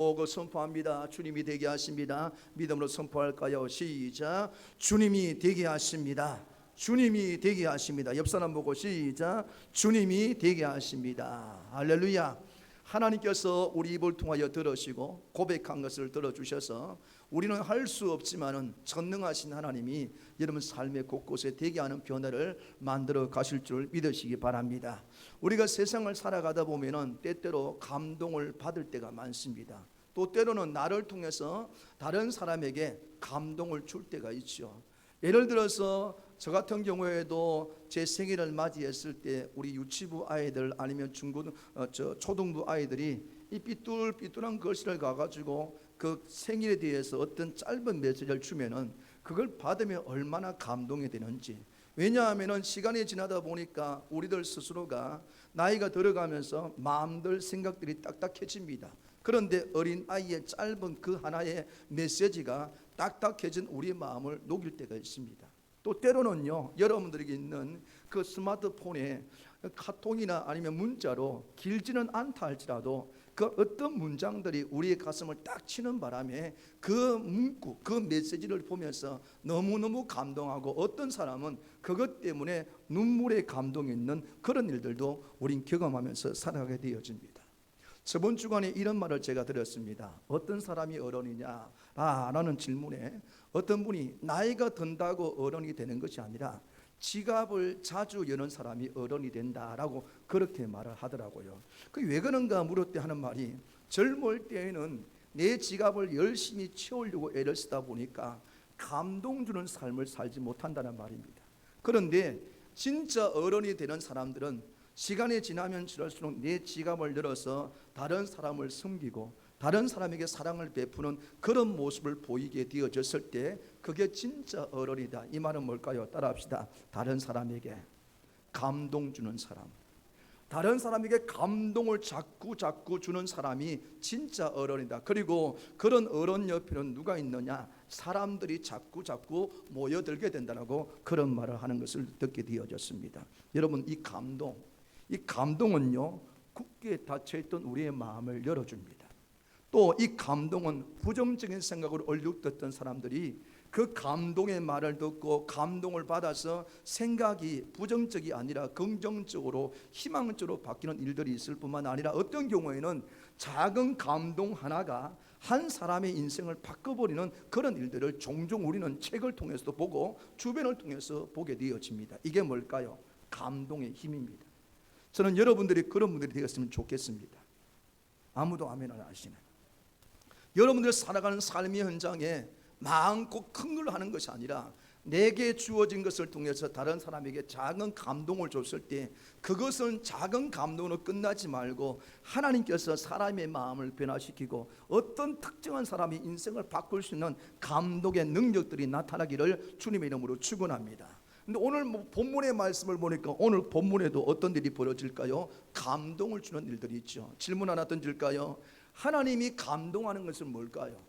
그 선포합니다. 주님이 되게 하십니다. 믿음으로 선포할까요? 시작. 주님이 되게 하십니다. 주님이 되게 하십니다. 옆 사람 보고 시작. 주님이 되게 하십니다. 할렐루야. 하나님께서 우리 입을 통하여 들으시고 고백한 것을 들어주셔서 우리는 할 수 없지만은 전능하신 하나님이 여러분 삶의 곳곳에 되게 하는 변화를 만들어 가실 줄 믿으시기 바랍니다. 우리가 세상을 살아가다 보면은 때때로 감동을 받을 때가 많습니다. 또 때로는 나를 통해서 다른 사람에게 감동을 줄 때가 있죠. 예를 들어서 저 같은 경우에도 제 생일을 맞이했을 때 우리 유치부 아이들 아니면 초등부 아이들이 이 삐뚤삐뚤한 글씨를 가가지고 그 생일에 대해서 어떤 짧은 메시지를 주면은 그걸 받으면 얼마나 감동이 되는지. 왜냐하면은 시간이 지나다 보니까 우리들 스스로가 나이가 들어가면서 마음들 생각들이 딱딱해집니다. 그런데 어린 아이의 짧은 그 하나의 메시지가 딱딱해진 우리의 마음을 녹일 때가 있습니다. 또 때로는요, 여러분들에게 있는 그 스마트폰에 카톡이나 아니면 문자로 길지는 않다 할지라도 그 어떤 문장들이 우리의 가슴을 딱 치는 바람에 그 문구, 그 메시지를 보면서 너무너무 감동하고 어떤 사람은 그것 때문에 눈물의 감동이 있는 그런 일들도 우린 경험하면서 살아가게 되어집니다. 저번 주간에 이런 말을 제가 들었습니다. 어떤 사람이 어른이냐 라는 질문에 어떤 분이 나이가 든다고 어른이 되는 것이 아니라 지갑을 자주 여는 사람이 어른이 된다라고 그렇게 말을 하더라고요. 그 왜 그런가 물을 때 하는 말이 젊을 때에는 내 지갑을 열심히 채우려고 애를 쓰다 보니까 감동 주는 삶을 살지 못한다는 말입니다. 그런데 진짜 어른이 되는 사람들은 시간이 지나면 지날수록 내 지갑을 열어서 다른 사람을 섬기고 다른 사람에게 사랑을 베푸는 그런 모습을 보이게 되어졌을 때 그게 진짜 어른이다. 이 말은 뭘까요? 따라합시다. 다른 사람에게 감동 주는 사람, 다른 사람에게 감동을 자꾸 주는 사람이 진짜 어른이다. 그리고 그런 어른 옆에는 누가 있느냐? 사람들이 자꾸 모여들게 된다고 그런 말을 하는 것을 듣게 되어졌습니다. 여러분, 이 감동은요, 굳게 닫혀있던 우리의 마음을 열어줍니다. 또 이 감동은 부정적인 생각으로 얼룩됐던 사람들이 그 감동의 말을 듣고 감동을 받아서 생각이 부정적이 아니라 긍정적으로 희망적으로 바뀌는 일들이 있을 뿐만 아니라 어떤 경우에는 작은 감동 하나가 한 사람의 인생을 바꿔버리는 그런 일들을 종종 우리는 책을 통해서도 보고 주변을 통해서 보게 되어집니다. 이게 뭘까요? 감동의 힘입니다. 저는 여러분들이 그런 분들이 되었으면 좋겠습니다. 아무도 아멘 안 하시네. 여러분들 살아가는 삶의 현장에 많고 큰 걸 하는 것이 아니라 내게 주어진 것을 통해서 다른 사람에게 작은 감동을 줬을 때 그것은 작은 감동으로 끝나지 말고 하나님께서 사람의 마음을 변화시키고 어떤 특정한 사람의 인생을 바꿀 수 있는 감동의 능력들이 나타나기를 주님의 이름으로 축원합니다. 근데 오늘 본문의 말씀을 보니까 오늘 본문에도 어떤 일이 벌어질까요? 감동을 주는 일들이 있죠. 질문 하나 던질까요? 하나님이 감동하는 것은 뭘까요?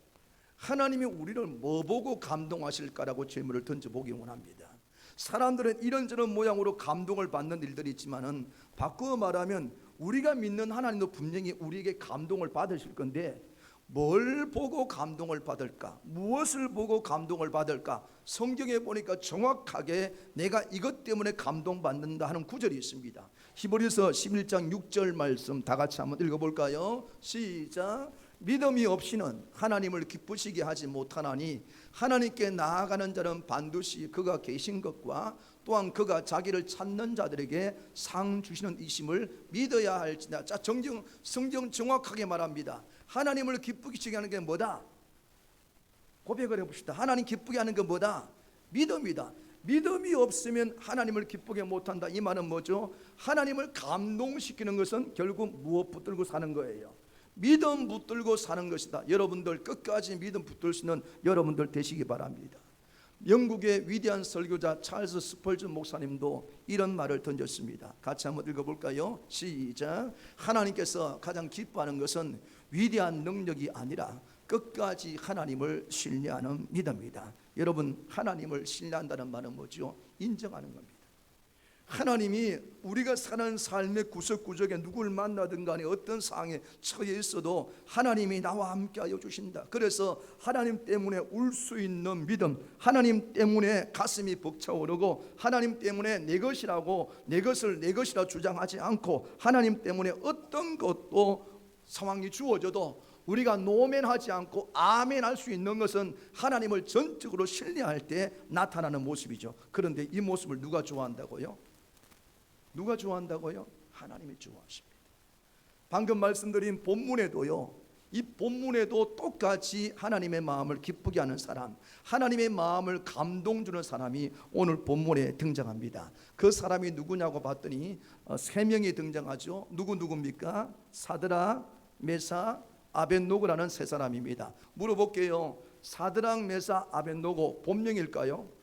하나님이 우리를 뭐 보고 감동하실까라고 질문을 던져보기 원합니다. 사람들은 이런저런 모양으로 감동을 받는 일들이 있지만은 바꾸어 말하면 우리가 믿는 하나님도 분명히 우리에게 감동을 받으실 건데 뭘 보고 감동을 받을까? 무엇을 보고 감동을 받을까? 성경에 보니까 정확하게 내가 이것 때문에 감동받는다 하는 구절이 있습니다. 히브리서 11장 6절 말씀 다 같이 한번 읽어볼까요? 시작. 믿음이 없이는 하나님을 기쁘시게 하지 못하나니 하나님께 나아가는 자는 반드시 그가 계신 것과 또한 그가 자기를 찾는 자들에게 상 주시는 이심을 믿어야 할지다. 자, 성경 정확하게 말합니다. 하나님을 기쁘게 하는 게 뭐다? 고백을 해봅시다. 하나님 기쁘게 하는 게 뭐다? 믿음이다. 믿음이 없으면 하나님을 기쁘게 못한다. 이 말은 뭐죠? 하나님을 감동시키는 것은 결국 무엇 붙들고 사는 거예요? 믿음 붙들고 사는 것이다. 여러분들 끝까지 믿음 붙들 수 있는 여러분들 되시기 바랍니다. 영국의 위대한 설교자 찰스 스펄전 목사님도 이런 말을 던졌습니다. 같이 한번 읽어볼까요? 시작. 하나님께서 가장 기뻐하는 것은 위대한 능력이 아니라 끝까지 하나님을 신뢰하는 믿음이다. 여러분, 하나님을 신뢰한다는 말은 뭐죠? 인정하는 겁니다. 하나님이 우리가 사는 삶의 구석구석에 누구를 만나든 간에 어떤 상황에 처해 있어도 하나님이 나와 함께하여 주신다. 그래서 하나님 때문에 울 수 있는 믿음, 하나님 때문에 가슴이 벅차오르고, 하나님 때문에 내 것이라고 내 것을 내 것이라 주장하지 않고, 하나님 때문에 어떤 것도 상황이 주어져도 우리가 노멘하지 않고 아멘할 수 있는 것은 하나님을 전적으로 신뢰할 때 나타나는 모습이죠. 그런데 이 모습을 누가 좋아한다고요? 누가 좋아한다고요? 하나님이 좋아하십니다. 방금 말씀드린 본문에도요, 이 본문에도 똑같이 하나님의 마음을 기쁘게 하는 사람, 하나님의 마음을 감동 주는 사람이 오늘 본문에 등장합니다. 그 사람이 누구냐고 봤더니 세 명이 등장하죠. 누굽니까? 사드락, 메사, 아벳노고라는 세 사람입니다. 물어볼게요. 사드락, 메사, 아벳노고 본명일까요?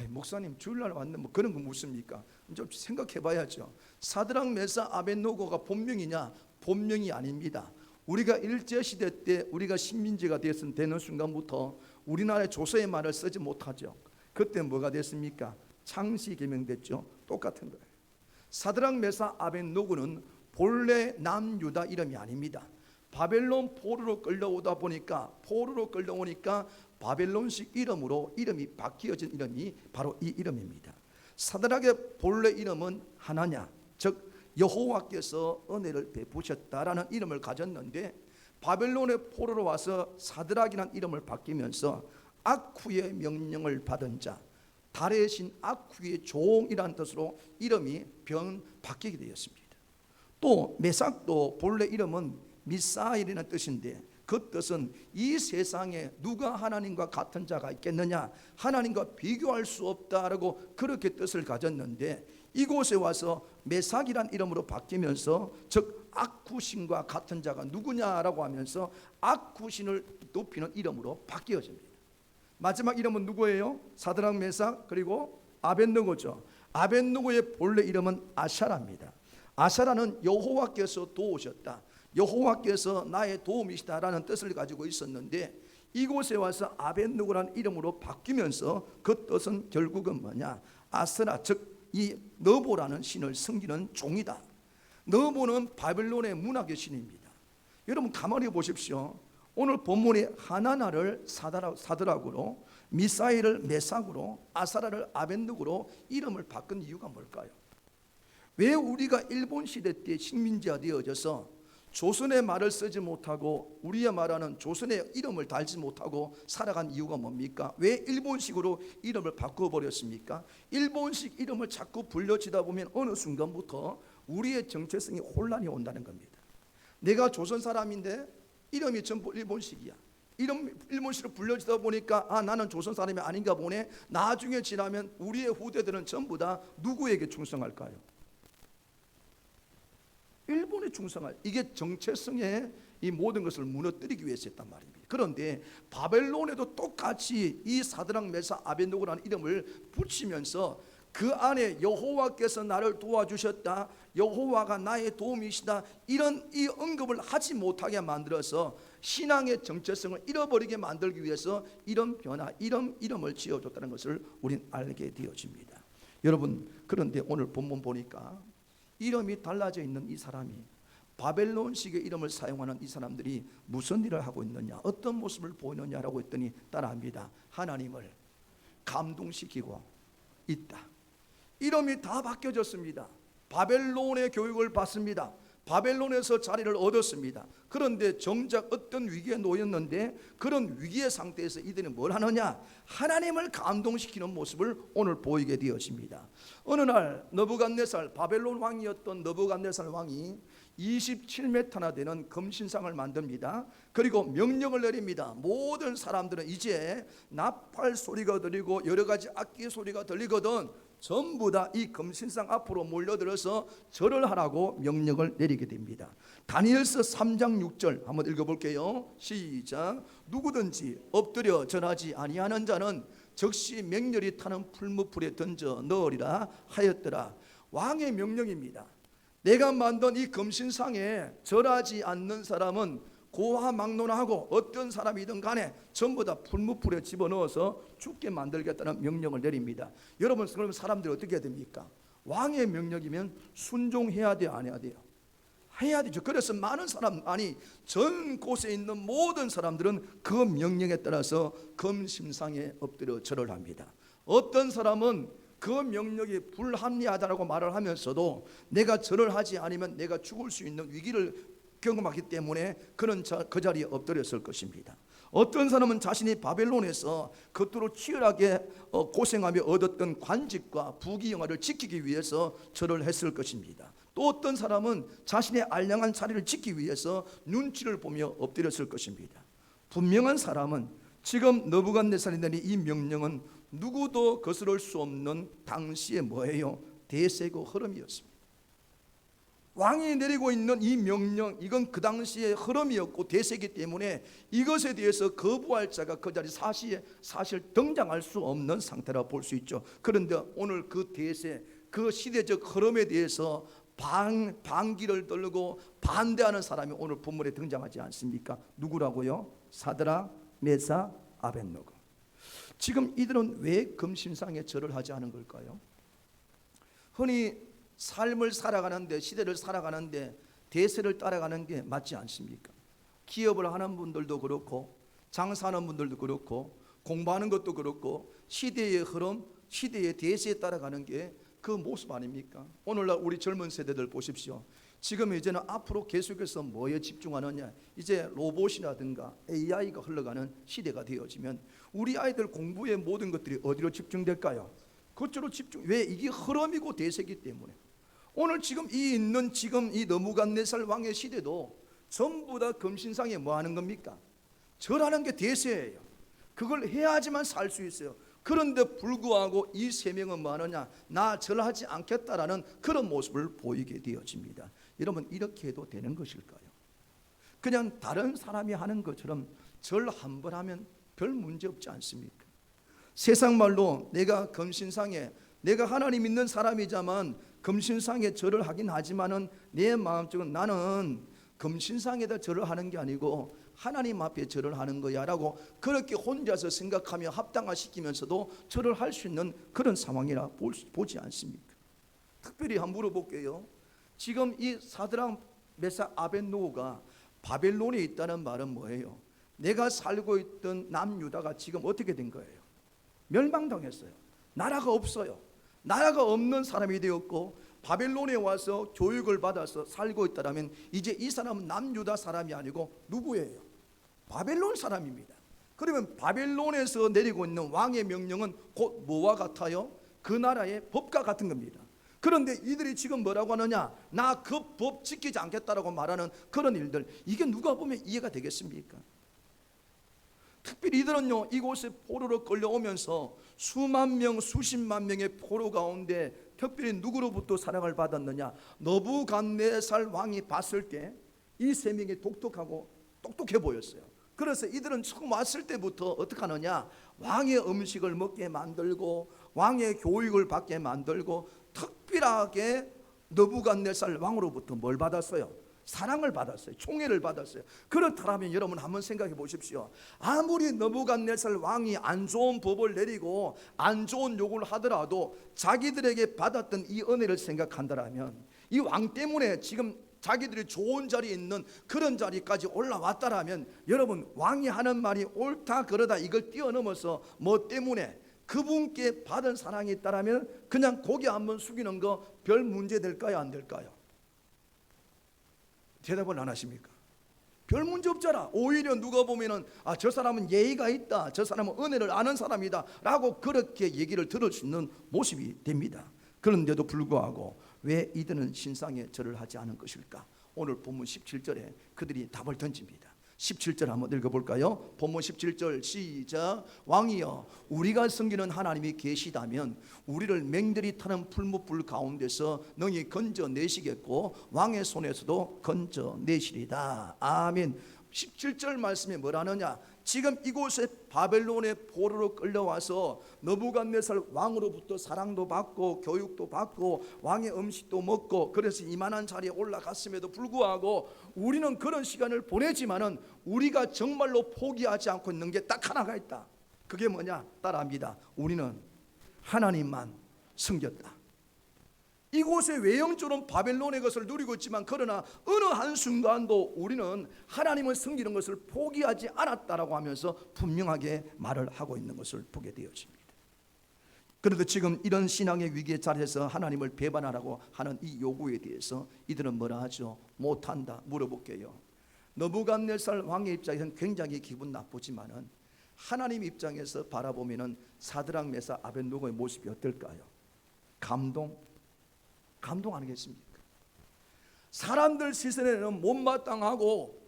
목사님 주일날 왔는데 뭐 그런 거 묻습니까? 좀 생각해 봐야죠. 사드락, 메사, 아벳노고가 본명이냐? 본명이 아닙니다. 우리가 일제시대 때 우리가 식민지가 되는 순간부터 우리나라의 조서의 말을 쓰지 못하죠. 그때 뭐가 됐습니까? 창시 개명됐죠. 똑같은 거예요. 사드락, 메사, 아벳노고는 본래 남유다 이름이 아닙니다. 바벨론 포로로 끌려오다 보니까 바벨론식 이름으로 이름이 바뀌어진 이름이 바로 이 이름입니다. 사드락의 본래 이름은 하나냐, 즉 여호와께서 은혜를 베푸셨다라는 이름을 가졌는데, 바벨론의 포로로 와서 사드락이라는 이름을 바뀌면서 아쿠의 명령을 받은 자, 달의 신 아쿠의 종이라는 뜻으로 이름이 바뀌게 되었습니다. 또 메삭도 본래 이름은 미사일이라는 뜻인데, 그 뜻은 이 세상에 누가 하나님과 같은 자가 있겠느냐, 하나님과 비교할 수 없다라고 그렇게 뜻을 가졌는데, 이곳에 와서 메삭이란 이름으로 바뀌면서 즉 아쿠신과 같은 자가 누구냐라고 하면서 아쿠신을 높이는 이름으로 바뀌어집니다. 마지막 이름은 누구예요? 사드락, 메삭 그리고 아벳느고죠. 아벳느고의 본래 이름은 아샤라입니다. 아샤라는 여호와께서 도우셨다, 여호와께서 나의 도움이시다라는 뜻을 가지고 있었는데, 이곳에 와서 아벳느고라는 이름으로 바뀌면서 그 뜻은 결국은 뭐냐? 아스라, 즉 이 너보라는 신을 섬기는 종이다. 너보는 바벨론의 문학의 신입니다. 여러분 가만히 보십시오. 오늘 본문에 하나나를 사드락으로, 미사일을 메삭으로, 아사라를 아벳느고로 이름을 바꾼 이유가 뭘까요? 왜 우리가 일본 시대 때 식민지가 되어져서 조선의 말을 쓰지 못하고 우리의 말하는 조선의 이름을 달지 못하고 살아간 이유가 뭡니까? 왜 일본식으로 이름을 바꿔버렸습니까? 일본식 이름을 자꾸 불려지다 보면 어느 순간부터 우리의 정체성이 혼란이 온다는 겁니다. 내가 조선 사람인데 이름이 전부 일본식이야. 일본식으로 불려지다 보니까 나는 조선 사람이 아닌가 보네. 나중에 지나면 우리의 후대들은 전부 다 누구에게 충성할까요? 일본에 충성할, 이게 정체성의 이 모든 것을 무너뜨리기 위해서 했단 말입니다. 그런데 바벨론에도 똑같이 이 사드락, 메삭, 아벳느고라는 이름을 붙이면서 그 안에 여호와께서 나를 도와주셨다, 여호와가 나의 도움이시다, 이런 이 언급을 하지 못하게 만들어서 신앙의 정체성을 잃어버리게 만들기 위해서 이런 변화, 이름을 지어줬다는 것을 우린 알게 되어집니다. 여러분, 그런데 오늘 본문 보니까 이름이 달라져 있는 이 사람이, 바벨론식의 이름을 사용하는 이 사람들이 무슨 일을 하고 있느냐, 어떤 모습을 보이느냐라고 했더니 따라합니다. 하나님을 감동시키고 있다. 이름이 다 바뀌어졌습니다. 바벨론의 교육을 받습니다. 바벨론에서 자리를 얻었습니다. 그런데 정작 어떤 위기에 놓였는데, 그런 위기의 상태에서 이들이 뭘 하느냐? 하나님을 감동시키는 모습을 오늘 보이게 되었습니다. 어느 날 느부갓네살, 바벨론 왕이었던 느부갓네살 왕이 27m나 되는 금신상을 만듭니다. 그리고 명령을 내립니다. 모든 사람들은 이제 나팔 소리가 들리고 여러 가지 악기 소리가 들리거든 전부 다 이 금신상 앞으로 몰려들어서 절을 하라고 명령을 내리게 됩니다. 다니엘서 3장 6절 한번 읽어볼게요. 시작. 누구든지 엎드려 절하지 아니하는 자는 즉시 맹렬히 타는 풀무불에 던져 넣으리라 하였더라. 왕의 명령입니다. 내가 만든 이 금신상에 절하지 않는 사람은 고아막론하고 어떤 사람이든 간에 전부 다 풀무불에 집어넣어서 죽게 만들겠다는 명령을 내립니다. 여러분, 그럼 사람들이 어떻게 해야 됩니까? 왕의 명령이면 순종해야 돼요, 안 해야 돼요? 해야 되죠. 그래서 많은 사람, 아니 전 곳에 있는 모든 사람들은 그 명령에 따라서 금심상에 엎드려 절을 합니다. 어떤 사람은 그 명령이 불합리하다라고 말을 하면서도 내가 절을 하지 않으면 내가 죽을 수 있는 위기를 경험하기 때문에 그는 그 자리에 엎드렸을 것입니다. 어떤 사람은 자신이 바벨론에서 그토록 치열하게 고생하며 얻었던 관직과 부귀영화를 지키기 위해서 절을 했을 것입니다. 또 어떤 사람은 자신의 알량한 자리를 지키기 위해서 눈치를 보며 엎드렸을 것입니다. 분명한 사람은 지금 느부갓네살이 내린 이 명령은 누구도 거스를 수 없는 당시의 뭐예요? 대세고 흐름이었습니다. 왕이 내리고 있는 이 명령, 이건 그 당시의 흐름이었고 대세이기 때문에 이것에 대해서 거부할 자가 그 자리 사실 등장할 수 없는 상태라 볼 수 있죠. 그런데 오늘 그 대세, 그 시대적 흐름에 대해서 반기를 들고 반대하는 사람이 오늘 본문에 등장하지 않습니까? 누구라고요? 사드락, 메삭, 아벳느고. 지금 이들은 왜 금신상에 절을 하지 않은 걸까요? 흔히 삶을 살아가는데, 시대를 살아가는데 대세를 따라가는 게 맞지 않습니까? 기업을 하는 분들도 그렇고 장사하는 분들도 그렇고 공부하는 것도 그렇고 시대의 흐름, 시대의 대세에 따라가는 게 그 모습 아닙니까? 오늘날 우리 젊은 세대들 보십시오. 지금 이제는 앞으로 계속해서 뭐에 집중하느냐, 이제 로봇이라든가 AI가 흘러가는 시대가 되어지면 우리 아이들 공부의 모든 것들이 어디로 집중될까요? 그쪽으로 집중. 왜? 이게 흐름이고 대세이기 때문에. 오늘 지금 이 느부갓네살 왕의 시대도 전부 다 금신상에 뭐 하는 겁니까? 절하는 게 대세예요. 그걸 해야지만 살 수 있어요. 그런데 불구하고 이 세 명은 뭐 하느냐? 나 절하지 않겠다라는 그런 모습을 보이게 되어집니다. 여러분, 이렇게 해도 되는 것일까요? 그냥 다른 사람이 하는 것처럼 절 한 번 하면 별 문제 없지 않습니까? 세상 말로 내가 금신상에, 내가 하나님 믿는 사람이자만 금신상에 절을 하긴 하지만은 내 마음속은 나는 금신상에다 절을 하는 게 아니고 하나님 앞에 절을 하는 거야 라고 그렇게 혼자서 생각하며 합당화시키면서도 절을 할 수 있는 그런 상황이라 보지 않습니까? 특별히 한번 물어볼게요. 지금 이 사드락, 메삭, 아벳느고가 바벨론에 있다는 말은 뭐예요? 내가 살고 있던 남유다가 지금 어떻게 된 거예요? 멸망당했어요. 나라가 없어요. 나라가 없는 사람이 되었고 바벨론에 와서 교육을 받아서 살고 있다면 이제 이 사람은 남유다 사람이 아니고 누구예요? 바벨론 사람입니다. 그러면 바벨론에서 내리고 있는 왕의 명령은 곧 뭐와 같아요? 그 나라의 법과 같은 겁니다. 그런데 이들이 지금 뭐라고 하느냐? 나 그 법 지키지 않겠다라고 말하는 그런 일들, 이게 누가 보면 이해가 되겠습니까? 특별히 이들은요, 이곳에 포로로 끌려오면서 수만 명, 수십만 명의 포로 가운데 특별히 누구로부터 사랑을 받았느냐? 느부갓네살 왕이 봤을 때 이 세 명이 독특하고 똑똑해 보였어요. 그래서 이들은 처음 왔을 때부터 어떻게 하느냐? 왕의 음식을 먹게 만들고 왕의 교육을 받게 만들고 특별하게 느부갓네살 왕으로부터 뭘 받았어요? 사랑을 받았어요. 총애를 받았어요. 그렇다면 여러분 한번 생각해 보십시오. 아무리 느부갓네살 왕이 안 좋은 법을 내리고 안 좋은 욕을 하더라도 자기들에게 받았던 이 은혜를 생각한다면 이 왕 때문에 지금 자기들이 좋은 자리에 있는 그런 자리까지 올라왔다라면 여러분, 왕이 하는 말이 옳다 그러다 이걸 뛰어넘어서 뭐 때문에 그분께 받은 사랑이 있다라면 그냥 고개 한번 숙이는 거 별 문제 될까요, 안 될까요? 대답을 안 하십니까? 별 문제 없잖아. 오히려 누가 보면은 저 사람은 예의가 있다, 저 사람은 은혜를 아는 사람이다 라고 그렇게 얘기를 들을 수 있는 모습이 됩니다. 그런데도 불구하고 왜 이들은 신상에 절을 하지 않은 것일까? 오늘 본문 17절에 그들이 답을 던집니다. 17절 한번 읽어볼까요? 본문 17절 시작. 왕이여, 우리가 섬기는 하나님이 계시다면 우리를 맹들이 타는 풀무불 가운데서 능히 건져내시겠고 왕의 손에서도 건져내시리다. 아멘. 17절 말씀에 뭐라느냐, 지금 이곳에 바벨론의 포로로 끌려와서 느부갓네살 왕으로부터 사랑도 받고 교육도 받고 왕의 음식도 먹고 그래서 이만한 자리에 올라갔음에도 불구하고 우리는 그런 시간을 보내지만은 우리가 정말로 포기하지 않고 있는 게 딱 하나가 있다. 그게 뭐냐? 따라합니다. 우리는 하나님만 섬겼다. 이곳에 외형적으로 바벨론의 것을 누리고 있지만 그러나 어느 한순간도 우리는 하나님을 섬기는 것을 포기하지 않았다라고 하면서 분명하게 말을 하고 있는 것을 보게 되어집니다. 그런데 지금 이런 신앙의 위기에 자리에서 하나님을 배반하라고 하는 이 요구에 대해서 이들은 뭐라 하죠? 못한다. 물어볼게요. 느부갓네살 왕의 입장에서는 굉장히 기분 나쁘지만은 하나님 입장에서 바라보면은 사드락 메삭 아벳느고의 모습이 어떨까요? 감동 아니겠습니까? 사람들 시선에는 못마땅하고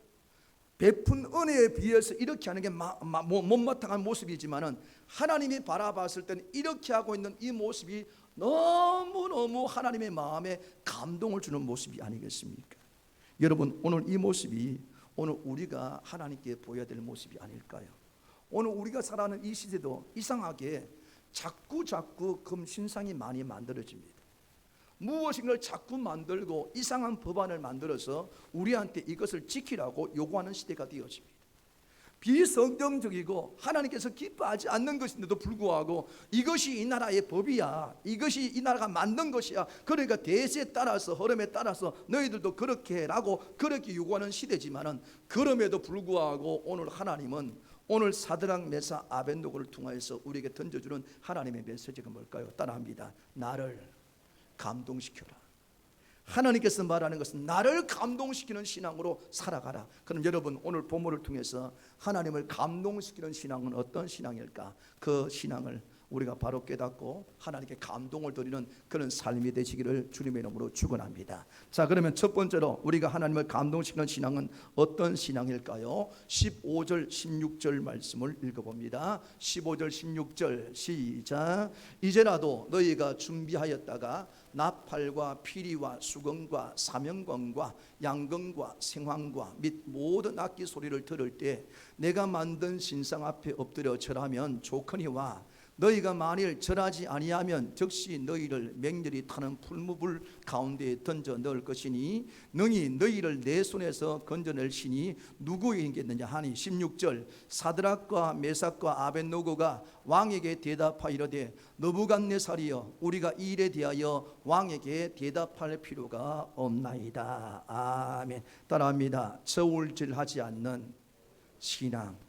베푼 은혜에 비해서 이렇게 하는 게 못마땅한 모습이지만은 하나님이 바라봤을 때는 이렇게 하고 있는 이 모습이 너무너무 하나님의 마음에 감동을 주는 모습이 아니겠습니까? 여러분, 오늘 이 모습이 오늘 우리가 하나님께 보여야 될 모습이 아닐까요? 오늘 우리가 살아가는 이 시대도 이상하게 자꾸 금신상이 많이 만들어집니다. 무엇인가를 자꾸 만들고 이상한 법안을 만들어서 우리한테 이것을 지키라고 요구하는 시대가 되어집니다. 비성경적이고 하나님께서 기뻐하지 않는 것인데도 불구하고 이것이 이 나라의 법이야, 이것이 이 나라가 만든 것이야, 그러니까 대세에 따라서 흐름에 따라서 너희들도 그렇게 해라고 그렇게 요구하는 시대지만은 그럼에도 불구하고 오늘 하나님은 오늘 사드락 메삭 아벳느고를 통하여서 우리에게 던져주는 하나님의 메시지가 뭘까요? 따라합니다. 나를 감동시켜라. 하나님께서 말하는 것은 나를 감동시키는 신앙으로 살아가라. 그럼 여러분, 오늘 본문을 통해서 하나님을 감동시키는 신앙은 어떤 신앙일까? 그 신앙을 우리가 바로 깨닫고 하나님께 감동을 드리는 그런 삶이 되시기를 주님의 이름으로 축원합니다. 자, 그러면 첫 번째로 우리가 하나님을 감동시키는 신앙은 어떤 신앙일까요? 15절 16절 말씀을 읽어봅니다. 15절 16절 시작. 이제라도 너희가 준비하였다가 나팔과 피리와 수건과 사명건과 양건과 생황과 및 모든 악기 소리를 들을 때 내가 만든 신상 앞에 엎드려 절하면 좋거니와 너희가 만일 절하지 아니하면 즉시 너희를 맹렬히 타는 풀무불 가운데에 던져 넣을 것이니 능히 너희를 내 손에서 건져낼 신이 누구이겠느냐 하니 16절 사드락과 메삭과 아벳느고가 왕에게 대답하이르되 느부갓네살이여 우리가 이 일에 대하여 왕에게 대답할 필요가 없나이다. 아멘. 따라합니다. 저울질하지 않는 신앙.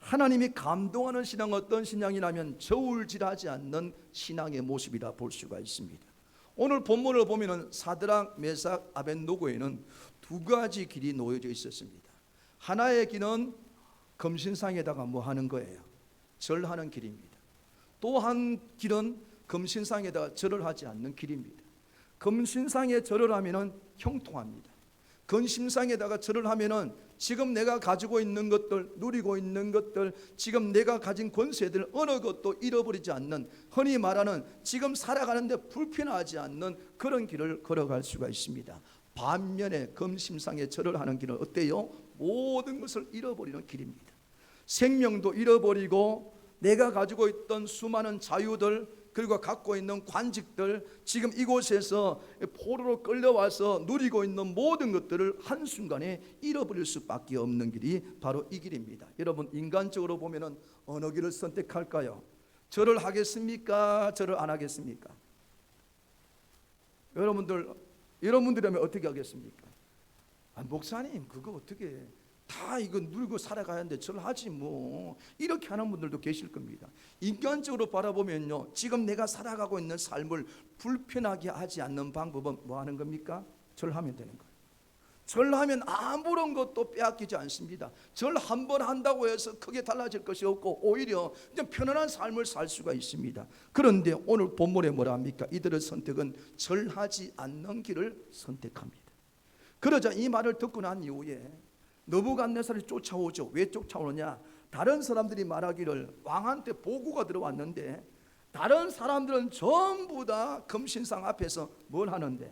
하나님이 감동하는 신앙은 어떤 신앙이냐면 저울질하지 않는 신앙의 모습이라 볼 수가 있습니다. 오늘 본문을 보면은 사드락 메삭 아벳느고에는 두 가지 길이 놓여져 있었습니다. 하나의 길은 금신상에다가 뭐 하는 거예요? 절하는 길입니다. 또 한 길은 금신상에다가 절을 하지 않는 길입니다. 금신상에 절을 하면은 형통합니다. 금신상에다가 절을 하면은 지금 내가 가지고 있는 것들, 누리고 있는 것들, 지금 내가 가진 권세들 어느 것도 잃어버리지 않는, 흔히 말하는 지금 살아가는데 불편하지 않는 그런 길을 걸어갈 수가 있습니다. 반면에 금신상에 절을 하는 길은 어때요? 모든 것을 잃어버리는 길입니다. 생명도 잃어버리고 내가 가지고 있던 수많은 자유들 그리고 갖고 있는 관직들, 지금 이곳에서 포로로 끌려와서 누리고 있는 모든 것들을 한순간에 잃어버릴 수밖에 없는 길이 바로 이 길입니다. 여러분, 인간적으로 보면은 어느 길을 선택할까요? 절을 하겠습니까? 절을 안 하겠습니까? 여러분들이라면 어떻게 하겠습니까? 목사님, 그거 어떻게 다 이거 누리고 살아가는데 절을 하지 뭐, 이렇게 하는 분들도 계실 겁니다. 인간적으로 바라보면요, 지금 내가 살아가고 있는 삶을 불편하게 하지 않는 방법은 뭐 하는 겁니까? 절하면 되는 거예요. 절하면 아무런 것도 빼앗기지 않습니다. 절 한 번 한다고 해서 크게 달라질 것이 없고 오히려 그냥 편안한 삶을 살 수가 있습니다. 그런데 오늘 본문에 뭐라 합니까? 이들의 선택은 절하지 않는 길을 선택합니다. 그러자 이 말을 듣고 난 이후에 느부갓네살이 쫓아오죠. 왜 쫓아오느냐? 다른 사람들이 말하기를 왕한테 보고가 들어왔는데 다른 사람들은 전부 다 금신상 앞에서 뭘 하는데?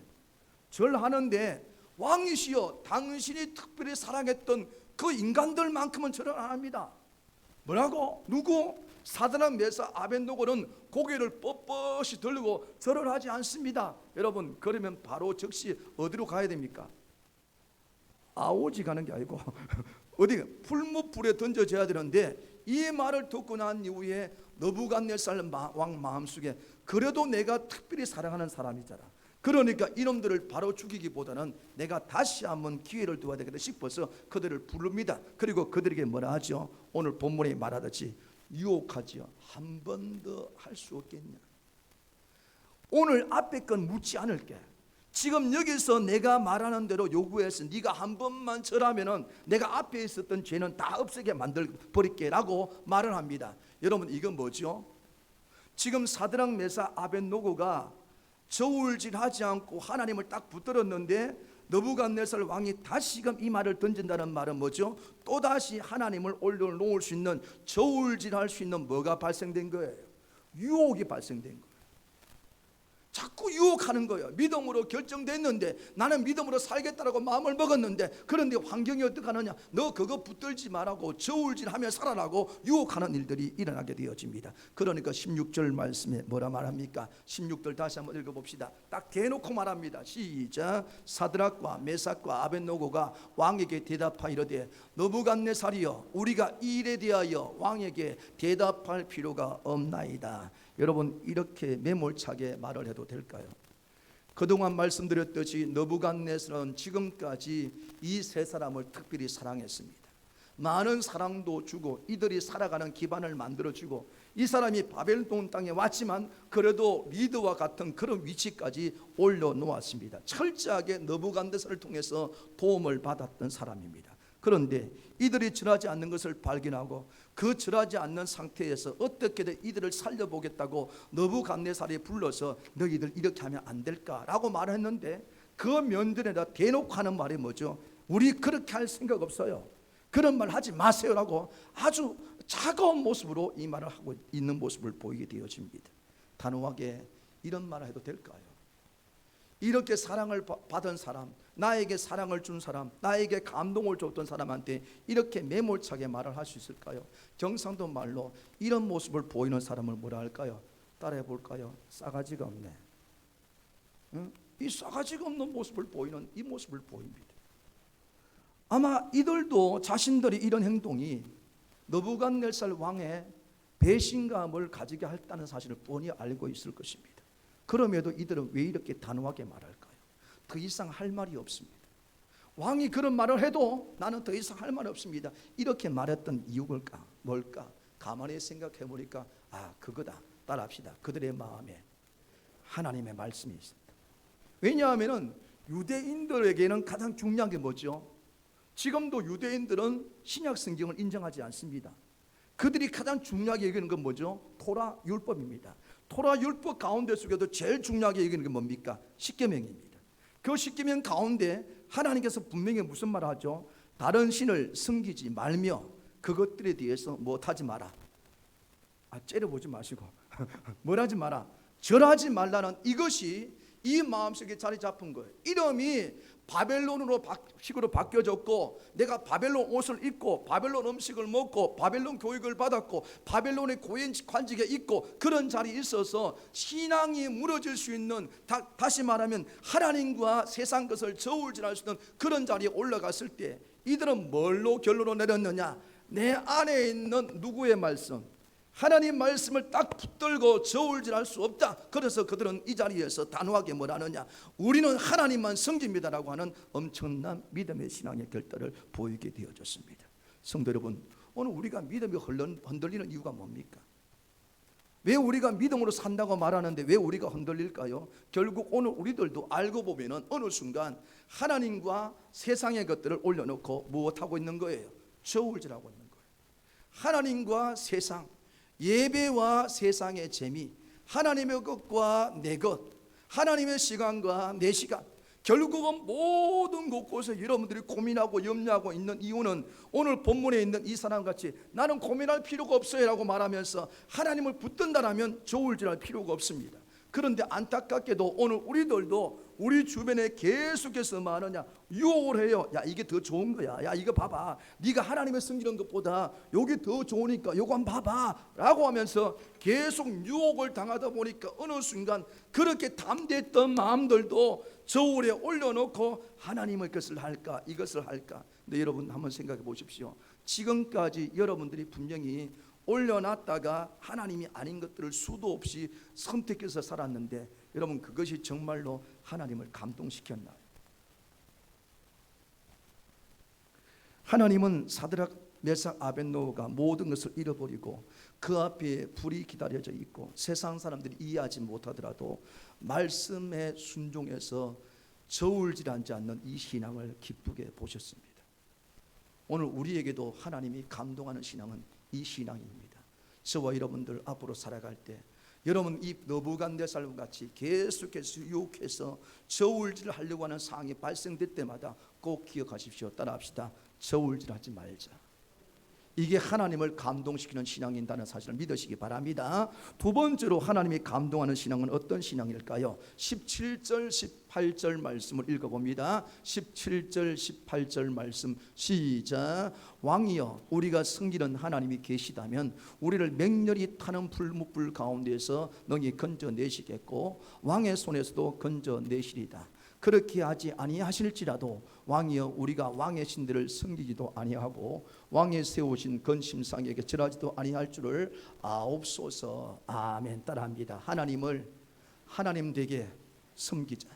절하는데 왕이시여 당신이 특별히 사랑했던 그 인간들만큼은 절을 안 합니다. 뭐라고? 누구? 사드락 메사 아벳노고는 고개를 뻣뻣이 들고 절을 하지 않습니다. 여러분, 그러면 바로 즉시 어디로 가야 됩니까? 아오지 가는 게 아니고 어디 풀무불에 던져져야 되는데, 이 말을 듣고 난 이후에 느부갓네살 왕 마음속에 그래도 내가 특별히 사랑하는 사람이잖아, 그러니까 이놈들을 바로 죽이기보다는 내가 다시 한번 기회를 두어야 되겠다 싶어서 그들을 부릅니다. 그리고 그들에게 뭐라 하죠? 오늘 본문에 말하듯이 유혹하지요. 한 번 더 할 수 없겠냐? 오늘 앞에 건 묻지 않을게. 지금 여기서 내가 말하는 대로 요구해서 네가 한 번만 절하면은 내가 앞에 있었던 죄는 다 없애게 만들 버릴게 라고 말을 합니다. 여러분, 이건 뭐죠? 지금 사드락 메사 아벳노고가 저울질하지 않고 하나님을 딱 붙들었는데, 느부갓네살 왕이 다시금 이 말을 던진다는 말은 뭐죠? 또다시 하나님을 올려놓을 수 있는, 저울질할 수 있는 뭐가 발생된 거예요? 유혹이 발생된 거예요. 자꾸 유혹하는 거예요. 믿음으로 결정됐는데, 나는 믿음으로 살겠다라고 마음을 먹었는데, 그런데 환경이 어떻게 하느냐? 너 그거 붙들지 말라고, 저울질하며 살아라고 유혹하는 일들이 일어나게 되어집니다. 그러니까 16절 말씀에 뭐라 말합니까? 16절 다시 한번 읽어봅시다. 딱 대놓고 말합니다. 시작. 사드락과 메삭과 아벳노고가 왕에게 대답하이르되, 느부갓네살이여, 우리가 이 일에 대하여 왕에게 대답할 필요가 없나이다. 여러분, 이렇게 매몰차게 말을 해도 될까요? 그동안 말씀드렸듯이 느부갓네살은 지금까지 이 세 사람을 특별히 사랑했습니다. 많은 사랑도 주고 이들이 살아가는 기반을 만들어주고, 이 사람이 바벨론 땅에 왔지만 그래도 리더와 같은 그런 위치까지 올려놓았습니다. 철저하게 느부갓네살을 통해서 도움을 받았던 사람입니다. 그런데 이들이 절하지 않는 것을 발견하고 그 절하지 않는 상태에서 어떻게든 이들을 살려보겠다고 느부갓네살이 불러서 너희들 이렇게 하면 안 될까라고 말했는데, 그 면전에다 대놓고 하는 말이 뭐죠? 우리 그렇게 할 생각 없어요, 그런 말 하지 마세요라고 아주 차가운 모습으로 이 말을 하고 있는 모습을 보이게 되어집니다. 단호하게 이런 말을 해도 될까요? 이렇게 사랑을 받은 사람, 나에게 사랑을 준 사람, 나에게 감동을 줬던 사람한테 이렇게 매몰차게 말을 할 수 있을까요? 경상도 말로 이런 모습을 보이는 사람을 뭐라 할까요? 따라해 볼까요? 싸가지가 없네. 응? 이 싸가지가 없는 모습을 보이는 이 모습을 보입니다. 아마 이들도 자신들이 이런 행동이 느부갓네살 왕의 배신감을 가지게 했다는 사실을 뻔히 알고 있을 것입니다. 그럼에도 이들은 왜 이렇게 단호하게 말할까요? 더 이상 할 말이 없습니다. 왕이 그런 말을 해도 나는 더 이상 할 말이 없습니다. 이렇게 말했던 이유가 뭘까? 가만히 생각해 보니까 그거다. 따라합시다. 그들의 마음에 하나님의 말씀이 있습니다. 왜냐하면 유대인들에게는 가장 중요한 게 뭐죠? 지금도 유대인들은 신약 성경을 인정하지 않습니다. 그들이 가장 중요하게 여기는 건 뭐죠? 토라 율법입니다. 토라 율법 가운데 속에도 제일 중요하게 여기는 게 뭡니까? 십계명입니다. 그 십계명 가운데 하나님께서 분명히 무슨 말을 하죠? 다른 신을 섬기지 말며 그것들에 대해서 못하지 마라. 째려보지 마시고 뭘 하지 마라? 절하지 말라는 이것이 이 마음속에 자리 잡은 거예요. 이름이 바벨론으로 식으로 바뀌어졌고, 내가 바벨론 옷을 입고 바벨론 음식을 먹고 바벨론 교육을 받았고 바벨론의 고인 관직에 있고 그런 자리에 있어서 신앙이 무너질 수 있는, 다시 말하면 하나님과 세상 것을 저울질할 수 있는 그런 자리에 올라갔을 때 이들은 뭘로 결론을 내렸느냐? 내 안에 있는 누구의 말씀? 하나님 말씀을 딱 붙들고 저울질할 수 없다. 그래서 그들은 이 자리에서 단호하게 뭘 하느냐? 우리는 하나님만 섬깁니다라고 하는 엄청난 믿음의 신앙의 결단을 보이게 되어졌습니다. 성도 여러분, 오늘 우리가 믿음이 흔들리는 이유가 뭡니까? 왜 우리가 믿음으로 산다고 말하는데 왜 우리가 흔들릴까요? 결국 오늘 우리들도 알고 보면은 어느 순간 하나님과 세상의 것들을 올려놓고 무엇하고 있는 거예요? 저울질하고 있는 거예요. 하나님과 세상, 예배와 세상의 재미, 하나님의 것과 내 것, 하나님의 시간과 내 시간, 결국은 모든 곳곳에 여러분들이 고민하고 염려하고 있는 이유는 오늘 본문에 있는 이 사람같이 나는 고민할 필요가 없어요 라고 말하면서 하나님을 붙든다라면 저울질할 필요가 없습니다. 그런데 안타깝게도 오늘 우리들도 우리 주변에 계속해서 뭐하느냐, 유혹을 해요. 야, 이게 더 좋은 거야. 야, 이거 봐봐. 네가 하나님의 섬기는 것보다 여기 더 좋으니까 요거 한번 봐봐 라고 하면서 계속 유혹을 당하다 보니까 어느 순간 그렇게 담대했던 마음들도 저울에 올려놓고 하나님의 것을 할까, 이것을 할까. 근데 여러분 한번 생각해 보십시오. 지금까지 여러분들이 분명히 올려놨다가 하나님이 아닌 것들을 수도 없이 선택해서 살았는데 여러분, 그것이 정말로 하나님을 감동시켰나요? 하나님은 사드락, 메삭, 아벳노고가 모든 것을 잃어버리고 그 앞에 불이 기다려져 있고 세상 사람들이 이해하지 못하더라도 말씀에 순종해서 저울질하지 않는 이 신앙을 기쁘게 보셨습니다. 오늘 우리에게도 하나님이 감동하는 신앙은 이 신앙입니다. 저와 여러분들 앞으로 살아갈 때 여러분 이 느부갓네살과 같이 계속해서 유혹해서 저울질을 하려고 하는 상황이 발생될 때마다 꼭 기억하십시오. 따라합시다. 저울질하지 말자. 이게 하나님을 감동시키는 신앙인다는 사실을 믿으시기 바랍니다. 두 번째로 하나님이 감동하는 신앙은 어떤 신앙일까요? 17절 18절 말씀을 읽어봅니다. 17절 18절 말씀 시작. 왕이여, 우리가 섬기는 하나님이 계시다면 우리를 맹렬히 타는 불뭇불 가운데서 능히 건져내시겠고 왕의 손에서도 건져내시리다. 그렇게 하지 아니하실지라도 왕이여, 우리가 왕의 신들을 섬기지도 아니하고 왕의 세우신 건심상에게 절하지도 아니할 줄을 아옵소서. 아멘. 따라합니다. 하나님을 하나님 되게 섬기자.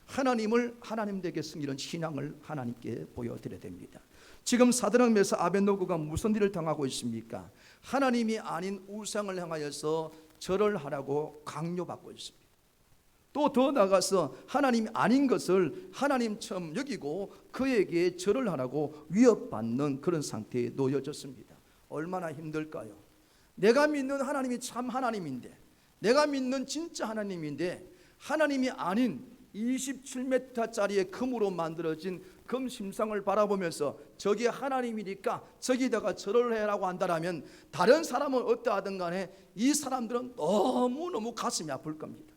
하나님을 하나님 되게 섬기는 신앙을 하나님께 보여드려야 됩니다. 지금 사드락, 메삭, 아벳노고가 무슨 일을 당하고 있습니까? 하나님이 아닌 우상을 향하여서 절을 하라고 강요받고 있습니다. 또 더 나아가서 하나님이 아닌 것을 하나님처럼 여기고 그에게 절을 하라고 위협받는 그런 상태에 놓여졌습니다. 얼마나 힘들까요? 내가 믿는 하나님이 참 하나님인데, 내가 믿는 진짜 하나님인데 하나님이 아닌 27m짜리의 금으로 만들어진 금 심상을 바라보면서 저게 하나님이니까 저기다가 절을 해라고 한다면 다른 사람은 어떠하든 간에 이 사람들은 너무너무 가슴이 아플 겁니다.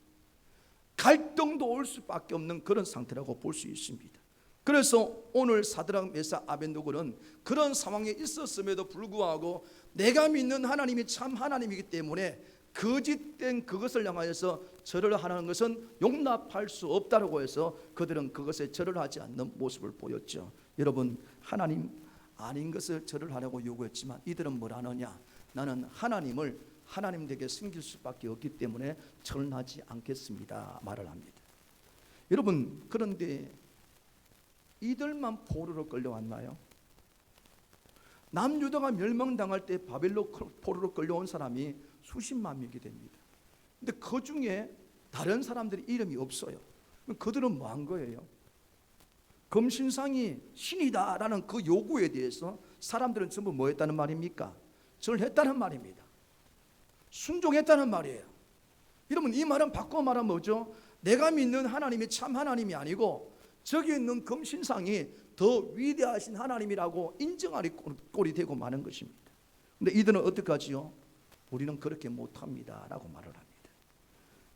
갈등도 올 수밖에 없는 그런 상태라고 볼 수 있습니다. 그래서 오늘 사드락, 메삭, 아벳노고는 그런 상황에 있었음에도 불구하고 내가 믿는 하나님이 참 하나님이기 때문에 거짓된 그것을 향하여서 절을 하는 것은 용납할 수 없다고 해서 그들은 그것에 절을 하지 않는 모습을 보였죠. 여러분, 하나님 아닌 것을 절을 하라고 요구했지만 이들은 뭘 하느냐? 나는 하나님을 하나님 되게 섬길 수밖에 없기 때문에 절하지 않겠습니다 말을 합니다. 여러분, 그런데 이들만 포로로 끌려왔나요? 남유다가 멸망당할 때 바벨론 포로로 끌려온 사람이 수십만 명이 됩니다. 근데 그 중에 다른 사람들이 이름이 없어요. 그들은 뭐 한 거예요? 금신상이 신이다라는 그 요구에 대해서 사람들은 전부 뭐 했다는 말입니까? 절했다는 말입니다. 순종했다는 말이에요. 여러분, 이 말은 바꿔 말하면 뭐죠? 내가 믿는 하나님이 참 하나님이 아니고 저기 있는 금신상이 더 위대하신 하나님이라고 인정할 꼴이 되고 마는 것입니다. 그런데 이들은 어떻게 하지요? 우리는 그렇게 못합니다 라고 말을 합니다.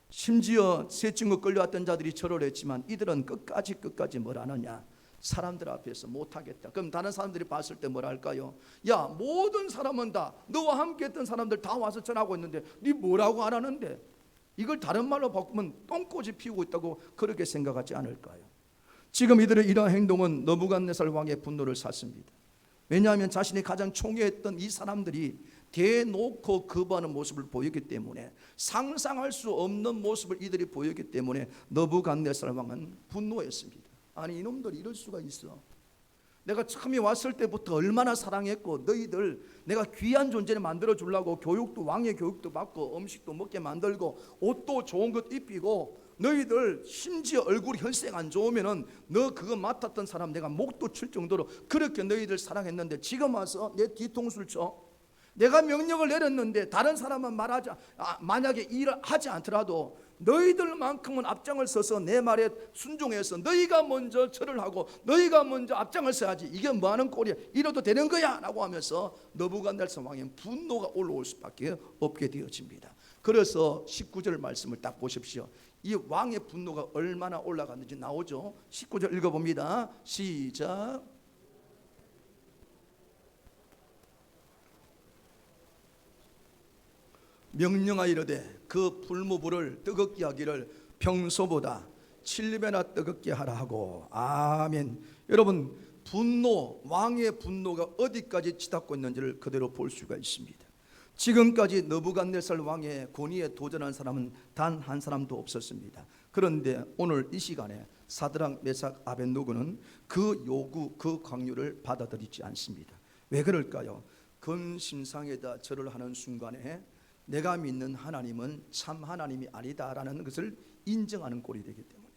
심지어 세 친구 끌려왔던 자들이 절을 했지만 이들은 끝까지 뭘 하느냐? 사람들 앞에서 못하겠다. 그럼 다른 사람들이 봤을 때 뭘 할까요? 야, 모든 사람은 다 너와 함께 했던 사람들 다 와서 전하고 있는데 네 뭐라고 안 하는데? 이걸 다른 말로 바꾸면 똥꼬지 피우고 있다고 그렇게 생각하지 않을까요? 지금 이들의 이러한 행동은 느부갓네살 왕의 분노를 샀습니다. 왜냐하면 자신이 가장 총애했던 이 사람들이 대놓고 거부하는 모습을 보였기 때문에, 상상할 수 없는 모습을 이들이 보였기 때문에 느부갓네살 왕은 분노했습니다. 아니, 이놈들 이럴 수가 있어. 내가 처음에 왔을 때부터 얼마나 사랑했고 너희들 내가 귀한 존재를 만들어 주려고 교육도, 왕의 교육도 받고 음식도 먹게 만들고 옷도 좋은 것 입히고, 너희들 심지어 얼굴이 혈색 안 좋으면은 너 그거 맡았던 사람 내가 목도 칠 정도로 그렇게 너희들 사랑했는데 지금 와서 내 뒤통수를 쳐? 내가 명령을 내렸는데 다른 사람은 만약에 일을 하지 않더라도 너희들만큼은 앞장을 서서 내 말에 순종해서 너희가 먼저 절을 하고 너희가 먼저 앞장을 서야지. 이게 뭐하는 꼴이야? 이래도 되는 거야? 라고 하면서 느부갓네살 왕의 분노가 올라올 수밖에 없게 되어집니다. 그래서 19절 말씀을 딱 보십시오. 이 왕의 분노가 얼마나 올라갔는지 나오죠. 19절 읽어봅니다. 시작. 명령하이르되 그 풀무불을 뜨겁게 하기를 평소보다 7배나 뜨겁게 하라 하고. 아멘. 여러분, 분노, 왕의 분노가 어디까지 치닫고 있는지를 그대로 볼 수가 있습니다. 지금까지 너부갓네살 왕의 권위에 도전한 사람은 단 한 사람도 없었습니다. 그런데 오늘 이 시간에 사드락, 메삭, 아벳노고는 그 요구, 그 강요를 받아들이지 않습니다. 왜 그럴까요? 금신상에다 절을 하는 순간에 내가 믿는 하나님은 참 하나님이 아니다라는 것을 인정하는 꼴이 되기 때문에,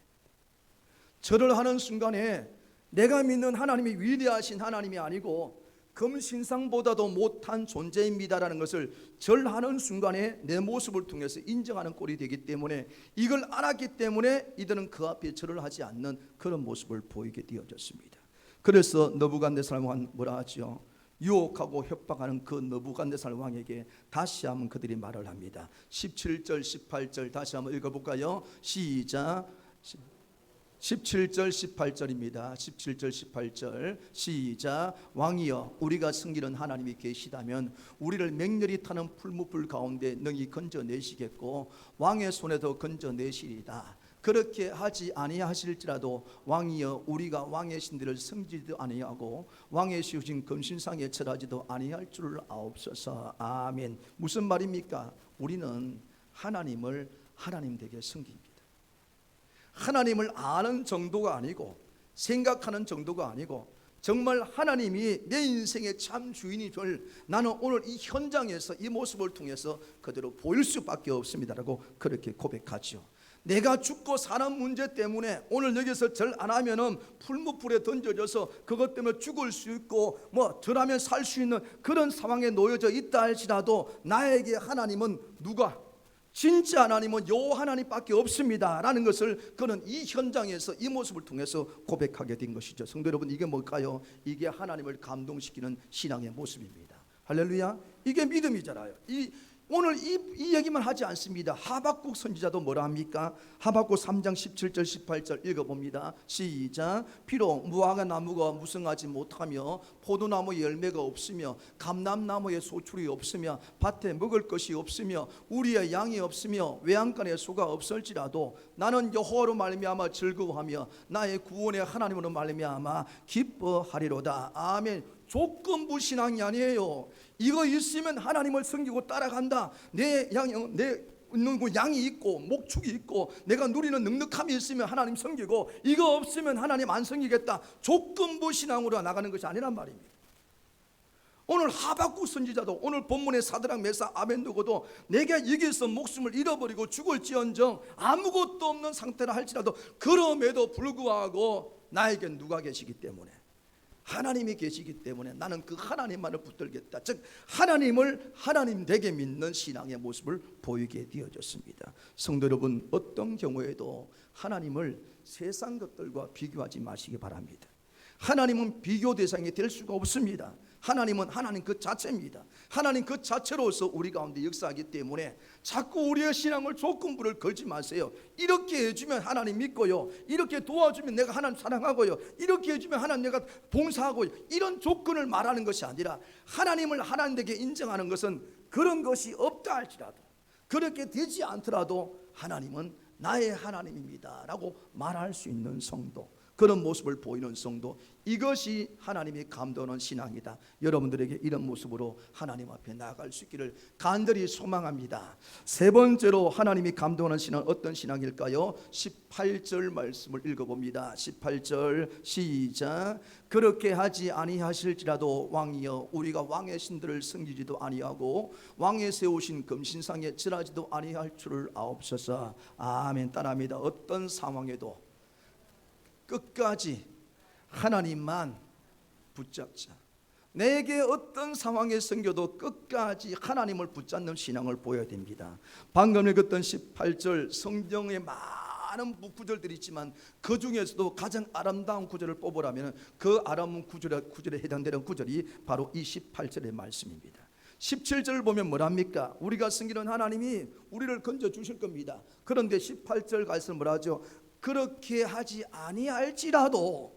절을 하는 순간에 내가 믿는 하나님이 위대하신 하나님이 아니고 금신상보다도 못한 존재입니다라는 것을 절하는 순간에 내 모습을 통해서 인정하는 꼴이 되기 때문에, 이걸 알았기 때문에 이들은 그 앞에 절을 하지 않는 그런 모습을 보이게 되어졌습니다. 그래서 너부갓네살 왕은 뭐라 하죠? 유혹하고 협박하는 그 너부갓네살 왕에게 다시 한번 그들이 말을 합니다. 17절 18절 다시 한번 읽어볼까요? 시작. 17절 18절입니다. 17절 18절 시작. 왕이여, 우리가 섬기는 하나님이 계시다면 우리를 맹렬히 타는 풀무불 가운데 능히 건져내시겠고 왕의 손에도 건져내시리다. 그렇게 하지 아니하실지라도 왕이여, 우리가 왕의 신들을 섬기지도 아니하고 왕의 씌우신 금신상에 절하지도 아니할 줄을 아옵소서. 아멘. 무슨 말입니까? 우리는 하나님을 하나님 되게 섬깁니다. 하나님을 아는 정도가 아니고 생각하는 정도가 아니고 정말 하나님이 내 인생의 참 주인이 될, 나는 오늘 이 현장에서 이 모습을 통해서 그대로 보일 수밖에 없습니다라고 그렇게 고백하죠. 내가 죽고 사는 문제 때문에 오늘 여기서 절 안 하면은 풀무불에 던져져서 그것 때문에 죽을 수 있고 절하면 살 수 있는 그런 상황에 놓여져 있다 할지라도 나에게 하나님은 누가? 진짜 하나님은 요 하나님밖에 없습니다 라는 것을 그는 이 현장에서 이 모습을 통해서 고백하게 된 것이죠. 성도 여러분, 이게 뭘까요? 이게 하나님을 감동시키는 신앙의 모습입니다. 할렐루야. 이게 믿음이잖아요. 오늘 이 얘기만 하지 않습니다. 하박국 선지자도 뭐라 합니까? 하박국 3장 17절 18절 읽어봅니다. 시작. 비록 무화과 나무가 무성하지 못하며 포도나무에 열매가 없으며 감람나무에 소출이 없으며 밭에 먹을 것이 없으며 우리의 양이 없으며 외양간에 소가 없을지라도 나는 여호와로 말미암아 즐거워하며 나의 구원의 하나님으로 말미암아 기뻐하리로다. 아멘. 조건부 신앙이 아니에요. 이거 있으면 하나님을 섬기고 따라간다. 내 양이 있고 목축이 있고 내가 누리는 넉넉함이 있으면 하나님 섬기고, 이거 없으면 하나님 안 섬기겠다. 조건부 신앙으로 나가는 것이 아니란 말입니다. 오늘 하박국 선지자도 오늘 본문의 사드락, 메삭, 아벳노고도 내가 여기서 목숨을 잃어버리고 죽을지언정 아무것도 없는 상태라 할지라도 그럼에도 불구하고 나에게 누가 계시기 때문에, 하나님이 계시기 때문에 나는 그 하나님만을 붙들겠다. 즉 하나님을 하나님 되게 믿는 신앙의 모습을 보이게 되어졌습니다. 성도 여러분, 어떤 경우에도 하나님을 세상 것들과 비교하지 마시기 바랍니다. 하나님은 비교 대상이 될 수가 없습니다. 하나님은 하나님 그 자체입니다. 하나님 그 자체로서 우리 가운데 역사하기 때문에 자꾸 우리의 신앙을 조건부를 걸지 마세요. 이렇게 해주면 하나님 믿고요, 이렇게 도와주면 내가 하나님 사랑하고요, 이렇게 해주면 하나님 내가 봉사하고요, 이런 조건을 말하는 것이 아니라 하나님을 하나님에게 인정하는 것은 그런 것이 없다 할지라도, 그렇게 되지 않더라도 하나님은 나의 하나님입니다 라고 말할 수 있는 성도, 그런 모습을 보이는 성도, 이것이 하나님이 감동하는 신앙이다. 여러분들에게 이런 모습으로 하나님 앞에 나아갈 수 있기를 간절히 소망합니다. 세 번째로 하나님이 감동하는 신앙은 어떤 신앙일까요? 18절 말씀을 읽어봅니다. 18절 시작. 그렇게 하지 아니하실지라도 왕이여, 우리가 왕의 신들을 섬기지도 아니하고 왕의 세우신 금신상에 절하지도 아니할 줄을 아옵소서. 아멘. 따라합니다. 어떤 상황에도 끝까지 하나님만 붙잡자. 내게 어떤 상황에 생겨도 끝까지 하나님을 붙잡는 신앙을 보여야 됩니다. 방금 읽었던 18절 성경에 많은 구절들이 있지만 그 중에서도 가장 아름다운 구절을 뽑으라면 그 아름다운 구절에 해당되는 구절이 바로 이 18절의 말씀입니다. 17절 보면 뭐랍니까? 우리가 섬기는 하나님이 우리를 건져 주실 겁니다. 그런데 18절 가서 뭐라죠? 그렇게 하지 아니할지라도,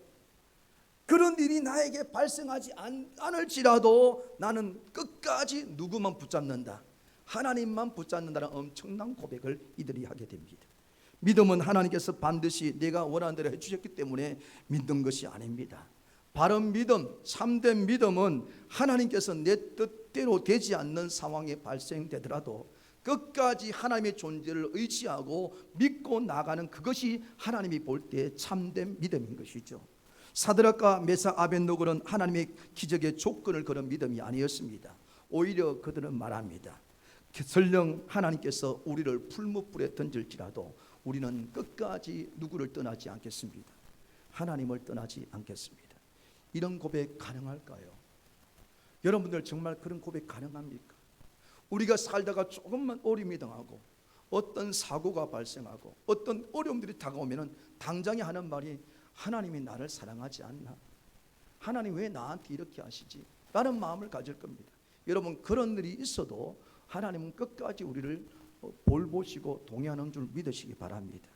그런 일이 나에게 발생하지 않을지라도 나는 끝까지 누구만 붙잡는다, 하나님만 붙잡는다는 엄청난 고백을 이들이 하게 됩니다. 믿음은 하나님께서 반드시 내가 원하는 대로 해주셨기 때문에 믿는 것이 아닙니다. 바른 믿음, 참된 믿음은 하나님께서 내 뜻대로 되지 않는 상황이 발생되더라도 끝까지 하나님의 존재를 의지하고 믿고 나가는, 그것이 하나님이 볼 때 참된 믿음인 것이죠. 사드락과 메삭 아벳노고는 하나님의 기적의 조건을 걸은 믿음이 아니었습니다. 오히려 그들은 말합니다. 설령 하나님께서 우리를 풀무불에 던질지라도 우리는 끝까지 누구를 떠나지 않겠습니다. 하나님을 떠나지 않겠습니다. 이런 고백 가능할까요? 여러분들 정말 그런 고백 가능합니까? 우리가 살다가 조금만 어려움이 당하고 어떤 사고가 발생하고 어떤 어려움들이 다가오면 당장에 하는 말이 하나님이 나를 사랑하지 않나? 하나님 왜 나한테 이렇게 하시지? 라는 마음을 가질 겁니다. 여러분, 그런 일이 있어도 하나님은 끝까지 우리를 볼보시고 동의하는 줄 믿으시기 바랍니다.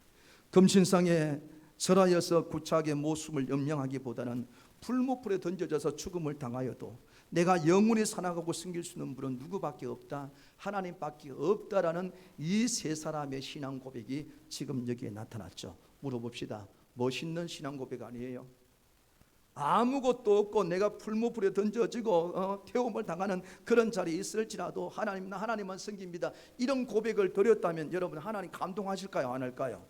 금신상에 절하여서 구차하게 목숨을 염려하기보다는 풀무불에 던져져서 죽음을 당하여도 내가 영원히 살아가고 섬길 수 있는 분은 누구밖에 없다, 하나님밖에 없다라는 이 세 사람의 신앙 고백이 지금 여기에 나타났죠. 물어봅시다. 멋있는 신앙 고백 아니에요? 아무것도 없고 내가 풀무불에 던져지고 태움을 당하는 그런 자리에 있을지라도 하나님만 섬깁니다, 이런 고백을 드렸다면 여러분, 하나님 감동하실까요? 안 할까요?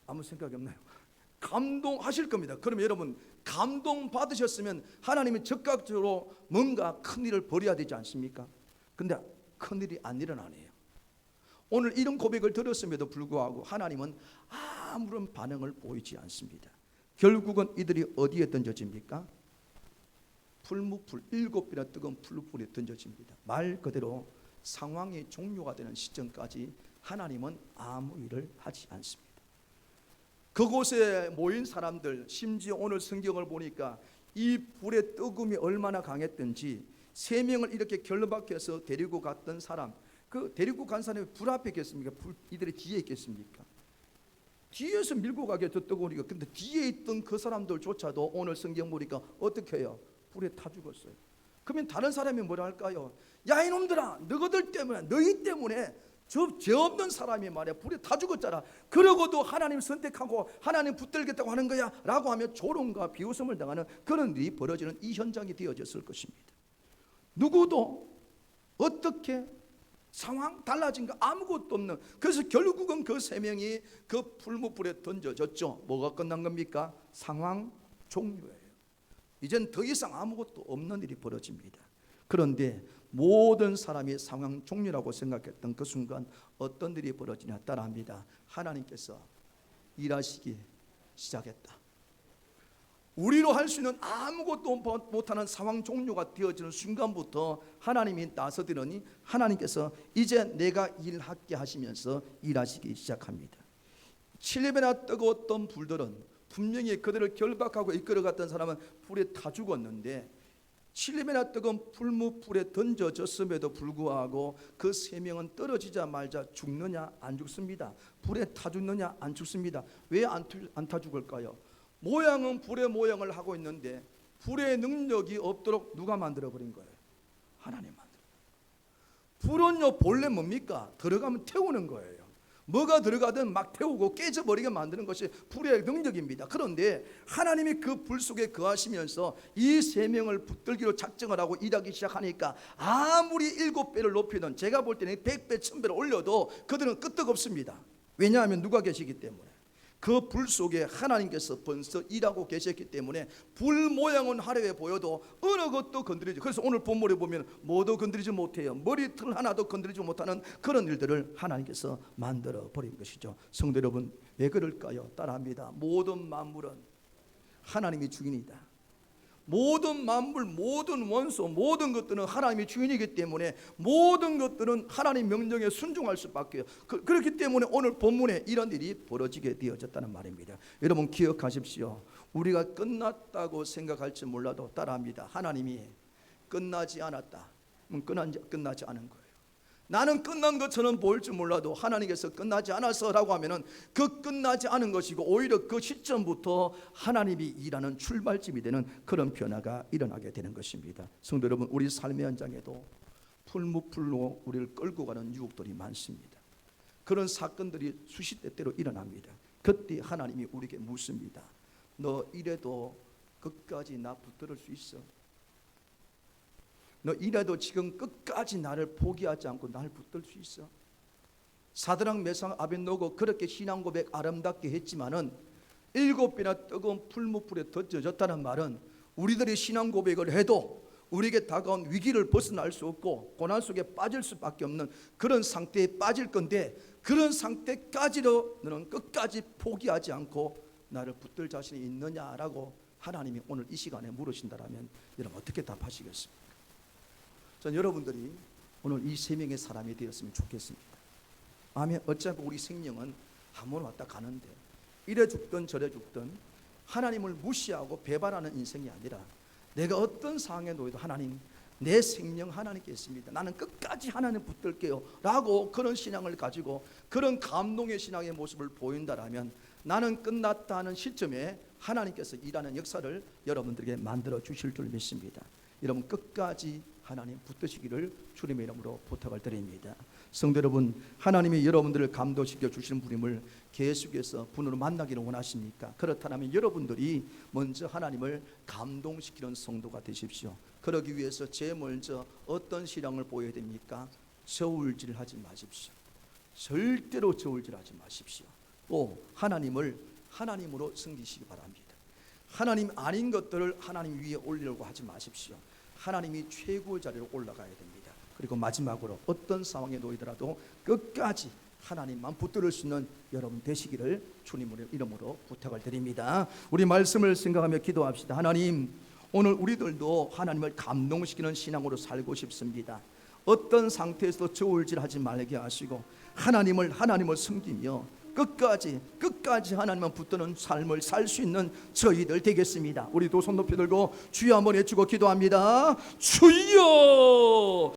아무 생각이 없나요? 감동하실 겁니다. 그러면 여러분, 감동 받으셨으면 하나님이 즉각적으로 뭔가 큰일을 벌여야 되지 않습니까? 근데 큰일이 안 일어나네요. 오늘 이런 고백을 들었음에도 불구하고 하나님은 아무런 반응을 보이지 않습니다. 결국은 이들이 어디에 던져집니까? 풀무불, 7배나 뜨거운 풀무불에 던져집니다. 말 그대로 상황이 종료가 되는 시점까지 하나님은 아무 일을 하지 않습니다. 그곳에 모인 사람들, 심지어 오늘 성경을 보니까 이 불의 뜨거움이 얼마나 강했던지 3명을 이렇게 결박해서 데리고 갔던 사람, 그 데리고 간 사람이 불 앞에 있겠습니까? 이들의 뒤에 있겠습니까? 뒤에서 밀고 가게 뜨거우니까. 근데 뒤에 있던 그 사람들조차도 오늘 성경 보니까 어떻게 해요? 불에 타 죽었어요. 그러면 다른 사람이 뭐라 할까요? 야, 이놈들아, 너희들 때문에, 너희 때문에 죄 없는 사람이 말이야 불에 타 죽었잖아. 그러고도 하나님 선택하고 하나님 붙들겠다고 하는 거야 라고 하며 조롱과 비웃음을 당하는 그런 일이 벌어지는 이 현장이 되어졌을 것입니다. 누구도 어떻게 상황 달라진 거 아무것도 없는, 그래서 결국은 그 3명이 그 풀무불에 던져졌죠. 뭐가 끝난 겁니까? 상황 종료예요. 이젠 더 이상 아무것도 없는 일이 벌어집니다. 그런데 모든 사람이 상황 종료라고 생각했던 그 순간 어떤 일이 벌어지냐 따라합니다. 하나님께서 일하시기 시작했다. 우리로 할 수 있는 아무것도 못하는 상황 종료가 되어지는 순간부터 하나님이 나서더니 하나님께서 이제 내가 일하게 하시면서 일하시기 시작합니다. 7배나 뜨거웠던 불들은 분명히 그들을 결박하고 이끌어갔던 사람은 불에 타 죽었는데 7배나 뜨거운 풀무불에 던져졌음에도 불구하고 그 3명은 떨어지자 말자 죽느냐 안 죽습니다. 불에 타 죽느냐 안 죽습니다. 왜 안 타 죽을까요? 모양은 불의 모양을 하고 있는데 불의 능력이 없도록 누가 만들어버린 거예요? 하나님 만들어요. 불은요 본래 뭡니까? 들어가면 태우는 거예요. 뭐가 들어가든 막 태우고 깨져버리게 만드는 것이 불의 능력입니다. 그런데 하나님이 그 불 속에 거하시면서 이 3명을 붙들기로 작정을 하고 일하기 시작하니까 아무리 7배를 높이든 제가 볼 때는 100배, 1000배를 올려도 그들은 끄떡없습니다. 왜냐하면 누가 계시기 때문에. 그 불 속에 하나님께서 벌써 일하고 계셨기 때문에 불 모양은 화려해 보여도 어느 것도 건드리지. 그래서 오늘 본문에 보면 뭐도 건드리지 못해요. 머리털 하나도 건드리지 못하는 그런 일들을 하나님께서 만들어 버린 것이죠. 성도 여러분, 왜 그럴까요? 따라합니다. 모든 만물은 하나님이 주인이다. 모든 만물, 모든 원소, 모든 것들은 하나님이 주인이기 때문에 모든 것들은 하나님 명령에 순종할 수밖에요. 그렇기 때문에 오늘 본문에 이런 일이 벌어지게 되어졌다는 말입니다. 여러분 기억하십시오. 우리가 끝났다고 생각할지 몰라도 따라합니다. 하나님이 끝나지 않았다. 끝나지 않은 거예요. 나는 끝난 것처럼 보일 줄 몰라도 하나님께서 끝나지 않아서라고 하면은 그 끝나지 않은 것이고 오히려 그 시점부터 하나님이 일하는 출발점이 되는 그런 변화가 일어나게 되는 것입니다. 성도 여러분, 우리 삶의 현장에도 풀무풀로 우리를 끌고 가는 유혹들이 많습니다. 그런 사건들이 수십 때때로 일어납니다. 그때 하나님이 우리에게 묻습니다. 너 이래도 끝까지 나 붙들을 수 있어? 너 이래도 지금 끝까지 나를 포기하지 않고 날 붙들 수 있어? 사드락 메삭 아벳노고 그렇게 신앙 고백 아름답게 했지만은 7배나 뜨거운 풀무불에 던져졌다는 말은 우리들이 신앙 고백을 해도 우리에게 다가온 위기를 벗어날 수 없고 고난 속에 빠질 수밖에 없는 그런 상태에 빠질 건데, 그런 상태까지도 너는 끝까지 포기하지 않고 나를 붙들 자신이 있느냐라고 하나님이 오늘 이 시간에 물으신다라면 여러분 어떻게 답하시겠습니까? 전 여러분들이 오늘 이 세 명의 사람이 되었으면 좋겠습니다. 아멘. 어차피 우리 생명은 한 번 왔다 가는데 이래 죽든 저래 죽든 하나님을 무시하고 배반하는 인생이 아니라 내가 어떤 상황에 놓여도 하나님, 내 생명 하나님께 있습니다. 나는 끝까지 하나님 붙들게요 라고 그런 신앙을 가지고 그런 감동의 신앙의 모습을 보인다라면 나는 끝났다 하는 시점에 하나님께서 일하는 역사를 여러분들에게 만들어 주실 줄 믿습니다. 여러분 끝까지 하나님 붙드시기를 주님의 이름으로 부탁을 드립니다. 성도 여러분, 하나님이 여러분들을 감동시켜 주시는 분임을 계속해서 분으로 만나기를 원하십니까? 그렇다면 여러분들이 먼저 하나님을 감동시키는 성도가 되십시오. 그러기 위해서 제일 먼저 어떤 신앙을 보여야 됩니까? 저울질하지 마십시오. 절대로 저울질하지 마십시오. 또 하나님을 하나님으로 섬기시기 바랍니다. 하나님 아닌 것들을 하나님 위에 올리려고 하지 마십시오. 하나님이 최고의 자리로 올라가야 됩니다. 그리고 마지막으로 어떤 상황에 놓이더라도 끝까지 하나님만 붙들을 수 있는 여러분 되시기를 주님의 이름으로 부탁을 드립니다. 우리 말씀을 생각하며 기도합시다. 하나님, 오늘 우리들도 하나님을 감동시키는 신앙으로 살고 싶습니다. 어떤 상태에서도 저울질하지 말게 하시고 하나님을 섬기며 끝까지 하나님만 붙드는 삶을 살 수 있는 저희들 되겠습니다. 우리 두 손 높이 들고 주여 한번 외치고 기도합니다. 주여!